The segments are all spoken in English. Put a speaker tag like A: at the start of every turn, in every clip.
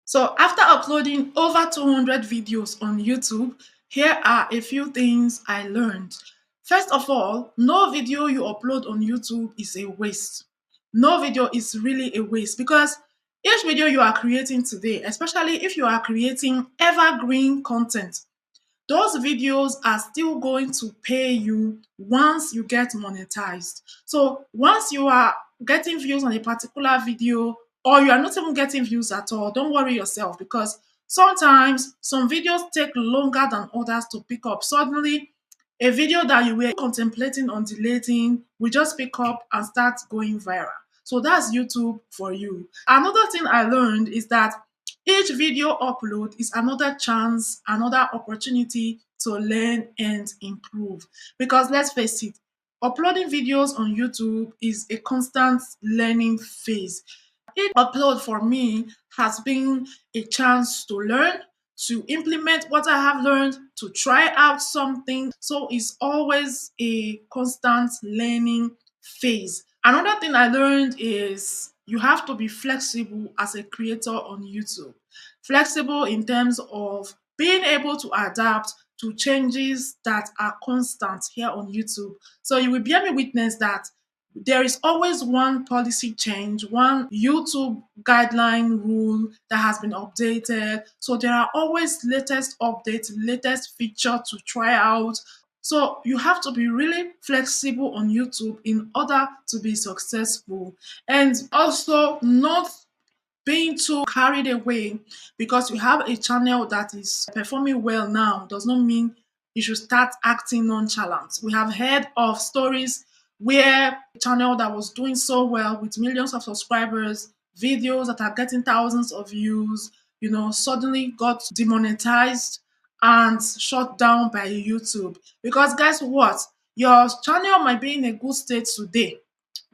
A: So after uploading over 200 videos on YouTube, here are a few things I learned. First of all, no video you upload on YouTube is a waste. No video is really a waste because each video you are creating today, especially if you are creating evergreen content, those videos are still going to pay you once you get monetized. So once you are getting views on a particular video, or you are not even getting views at all, don't worry yourself because sometimes some videos take longer than others to pick up. Suddenly, a video that you were contemplating on deleting will just pick up and start going viral. So that's YouTube for you. Another thing I learned is that each video upload is another chance, another opportunity to learn and improve. Because let's face it, uploading videos on YouTube is a constant learning phase. Each upload for me has been a chance to learn, to implement what I have learned, to try out something. So it's always a constant learning phase. Another thing I learned is you have to be flexible as a creator on YouTube. Flexible in terms of being able to adapt to changes that are constant here on YouTube. So you will bear me witness that there is always one policy change, one YouTube guideline rule that has been updated. So there are always latest updates, latest feature to try out. So you have to be really flexible on YouTube in order to be successful. And also not being too carried away because you have a channel that is performing well now does not mean you should start acting nonchalant. We have heard of stories where a channel that was doing so well with millions of subscribers, videos that are getting thousands of views, suddenly got demonetized and shut down by YouTube. Because guess what? Your channel might be in a good state today,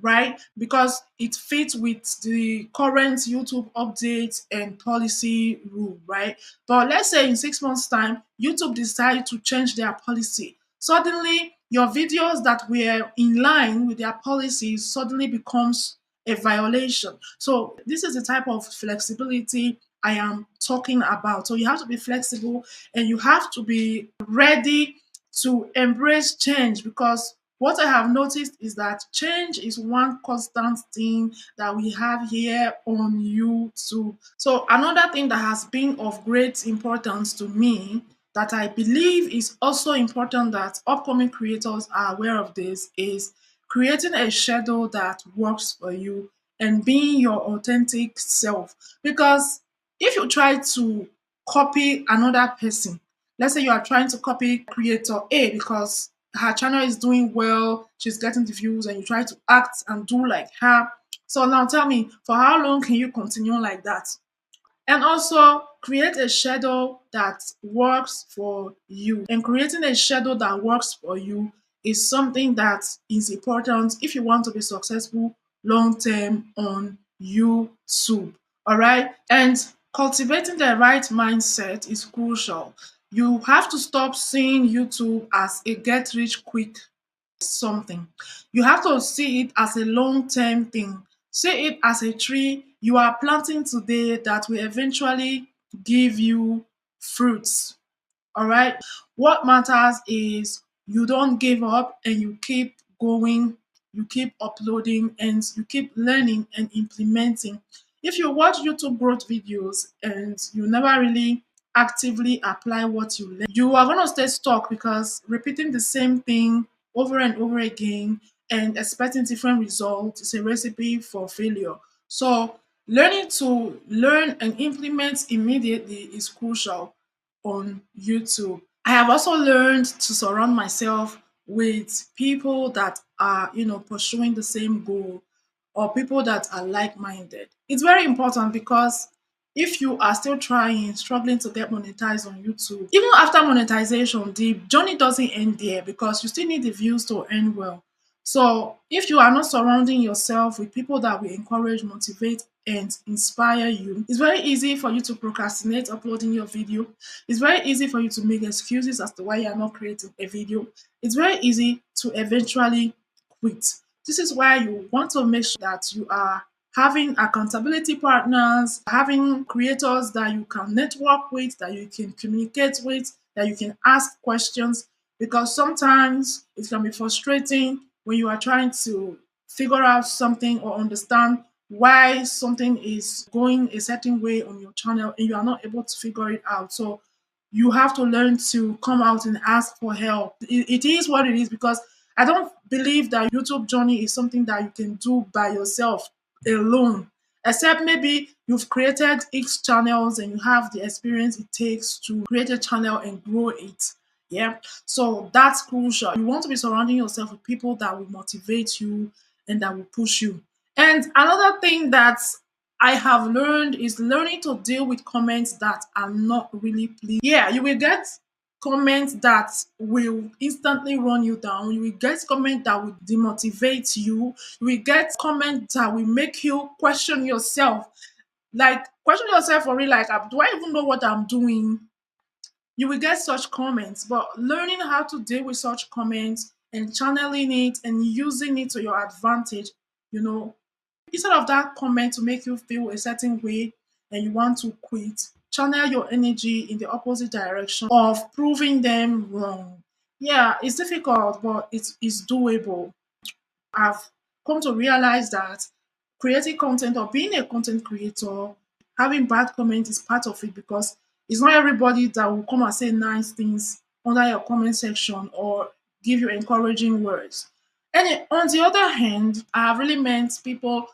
A: right? Because it fits with the current YouTube updates and policy rule, right? But let's say in 6 months' time, YouTube decide to change their policy. Suddenly, your videos that were in line with their policies suddenly becomes a violation. So this is the type of flexibility I am talking about. So you have to be flexible and you have to be ready to embrace change because what I have noticed is that change is one constant thing that we have here on YouTube. So, another thing that has been of great importance to me that I believe is also important that upcoming creators are aware of this is creating a schedule that works for you and being your authentic self. Because if you try to copy another person, let's say you are trying to copy creator A because her channel is doing well, she's getting the views, and you try to act and do like her. So now tell me, for how long can you continue like that? And also create a schedule that works for you. And creating a schedule that works for you is something that is important if you want to be successful long term on YouTube. All right. And cultivating the right mindset is crucial. You have to stop seeing YouTube as a get rich quick something. You have to see it as a long term thing. See it as a tree you are planting today that will eventually give you fruits. All right. What matters is you don't give up and you keep going, you keep uploading, and you keep learning and implementing. If you watch YouTube growth videos and you never really actively apply what you learn, you are going to stay stuck because repeating the same thing over and over again and expecting different results is a recipe for failure. So, learning to learn and implement immediately is crucial on YouTube. I have also learned to surround myself with people that are, pursuing the same goal or people that are like-minded. It's very important because if you are still trying, struggling to get monetized on YouTube, even after monetization, the journey doesn't end there because you still need the views to earn well. So if you are not surrounding yourself with people that will encourage, motivate, and inspire you, it's very easy for you to procrastinate uploading your video. It's very easy for you to make excuses as to why you are not creating a video. It's very easy to eventually quit. This is why you want to make sure that you are having accountability partners, having creators that you can network with, that you can communicate with, that you can ask questions. Because sometimes it can be frustrating when you are trying to figure out something or understand why something is going a certain way on your channel and you are not able to figure it out. So you have to learn to come out and ask for help. It is what it is, because I don't believe that YouTube journey is something that you can do by yourself alone. Except maybe you've created X channels and you have the experience it takes to create a channel and grow it. Yeah. So that's crucial. You want to be surrounding yourself with people that will motivate you and that will push you. And another thing that I have learned is learning to deal with comments that are not really pleasing. Yeah, you will get comments that will instantly run you down. You will get comments that will demotivate you. You will get comments that will make you question yourself. Like, question yourself for real, like, do I even know what I'm doing? You will get such comments, but learning how to deal with such comments and channeling it and using it to your advantage, you know, instead of that comment to make you feel a certain way and you want to quit, channel your energy in the opposite direction of proving them wrong. Yeah, it's difficult, but it's doable. I've come to realize that creating content or being a content creator, having bad comments is part of it, because it's not everybody that will come and say nice things under your comment section or give you encouraging words. And on the other hand, I have really met people,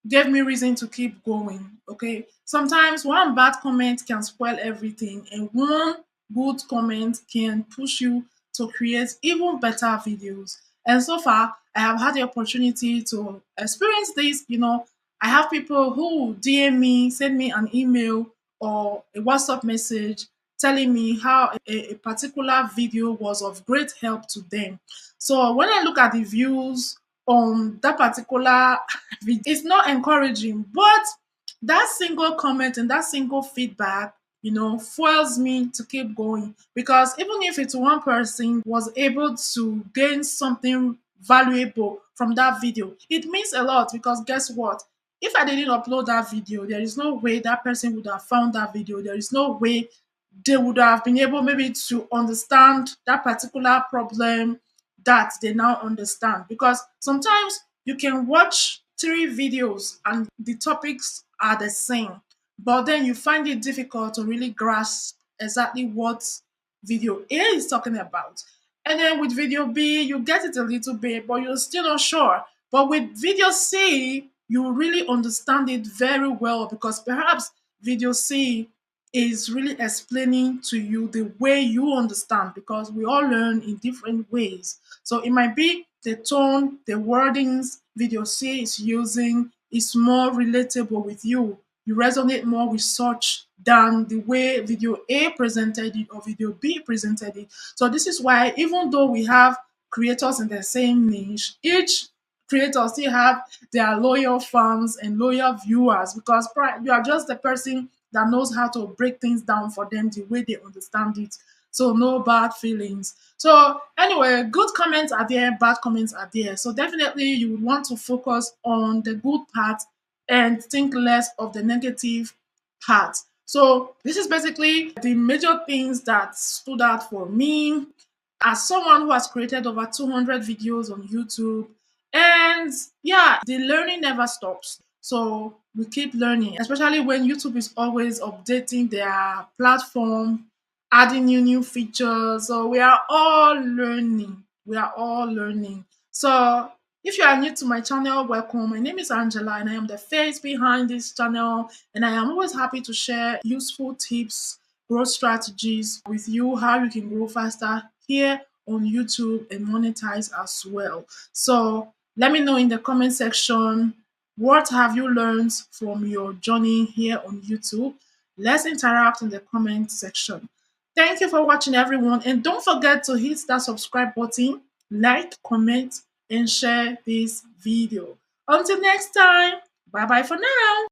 A: gave me reason to keep going. Okay. Sometimes one bad comment can spoil everything, and one good comment can push you to create even better videos. And so far, I have had the opportunity to experience this. I have people who DM me, send me an email or a WhatsApp message telling me how a particular video was of great help to them. So when I look at the views on that particular video, it's not encouraging, but that single comment and that single feedback, fuels me to keep going, because even if it's one person was able to gain something valuable from that video, it means a lot, because guess what? If I didn't upload that video, there is no way that person would have found that video. There is no way they would have been able maybe to understand that particular problem that they now understand. Because sometimes you can watch three videos and the topics are the same, but then you find it difficult to really grasp exactly what video A is talking about. And then with video B, you get it a little bit, but you're still not sure. But with video C, you really understand it very well, because perhaps video C is really explaining to you the way you understand, because we all learn in different ways. So it might be the tone, the wordings video C is using is more relatable with you. You resonate more with such than the way video A presented it or video B presented it. So this is why, even though we have creators in the same niche, each creator still have their loyal fans and loyal viewers, because you are just the person that knows how to break things down for them the way they understand it. So no bad feelings. So anyway, good comments are there, bad comments are there. So definitely you would want to focus on the good part and think less of the negative part. So this is basically the major things that stood out for me as someone who has created over 200 videos on YouTube. And yeah, the learning never stops. So we keep learning, especially when YouTube is always updating their platform, adding new features. So we are all learning. We are all learning. So if you are new to my channel, welcome. My name is Angela and I am the face behind this channel. And I am always happy to share useful tips, growth strategies with you, how you can grow faster here on YouTube and monetize as well. So let me know in the comment section, what have you learned from your journey here on YouTube? Let's interact in the comment section. Thank you for watching, everyone. And don't forget to hit that subscribe button, like, comment, and share this video. Until next time, bye bye for now.